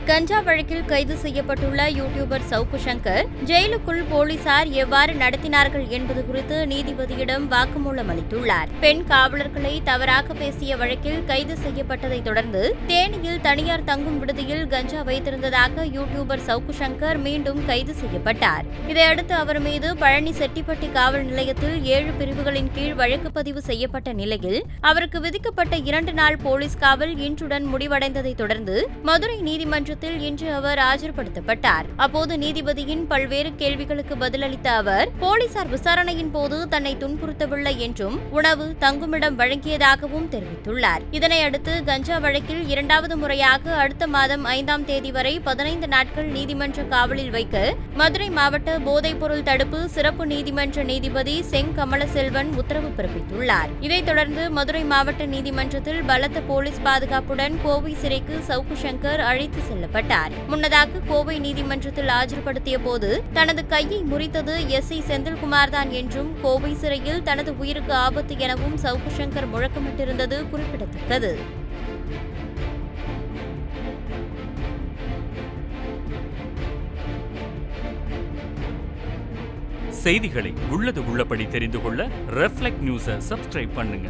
கஞ்சா வழக்கில் கைது செய்யப்பட்டுள்ள யூடியூபர் சவுக்கு சங்கர் ஜெயிலுக்குள் போலீசார் எவ்வாறு நடத்தினார்கள் என்பது குறித்து நீதிபதியிடம் வாக்குமூலம் அளித்துள்ளார். பெண் காவலர்களை தவறாக பேசிய வழக்கில் கைது செய்யப்பட்டதை தொடர்ந்து தேனியில் தனியார் தங்கும் விடுதியில் கஞ்சா வைத்திருந்ததாக யூடியூபர் சவுக்கு சங்கர் மீண்டும் கைது செய்யப்பட்டார். இதையடுத்து அவர் மீது பழனி செட்டிப்பட்டி காவல் நிலையத்தில் 7 பிரிவுகளின் கீழ் வழக்கு பதிவு செய்யப்பட்ட நிலையில் அவருக்கு விதிக்கப்பட்ட 2 நாள் போலீஸ் காவல் இன்றுடன் முடிவடைந்ததை தொடர்ந்து மதுரை நீதிமன்ற இன்று அவர் ஆஜர்படுத்தப்பட்டார். அப்போது நீதிபதியின் பல்வேறு கேள்விகளுக்கு பதிலளித்த அவர் போலீசார் விசாரணையின் போது தன்னை துன்புறுத்தவில்லை என்றும் உணவு தங்குமிடம் வழங்கியதாகவும் தெரிவித்துள்ளார். இதனையடுத்து கஞ்சா வழக்கில் 2வது முறையாக அடுத்த மாதம் 5ஆம் தேதி வரை 15 நாட்கள் நீதிமன்ற காவலில் வைக்க மதுரை மாவட்ட போதைப்பொருள் தடுப்பு சிறப்பு நீதிமன்ற நீதிபதி செங்கமலசெல்வன் உத்தரவு பிறப்பித்துள்ளார். இதைத் தொடர்ந்து மதுரை மாவட்ட நீதிமன்றத்தில் பலத்த போலீஸ் பாதுகாப்புடன் கோவை சிறைக்கு சவுக்கு சங்கர் அழைத்து செல்லப்பட்டார். முன்னதாக கோவை நீதிமன்றத்தில் ஆஜர்படுத்திய போது தனது கையை முறித்தது எஸ்ஐ செந்தில்குமார் தான் என்றும் கோவை சிறையில் தனது உயிருக்கு ஆபத்து எனவும் சவுக்கு சங்கர் முழக்கமிட்டிருந்தது குறிப்பிடத்தக்கது. செய்திகளை உள்ளது உள்ளபடி தெரிந்து கொள்ள ரெஃப்ளெக்ட் நியூஸை சப்ஸ்கிரைப் பண்ணுங்க.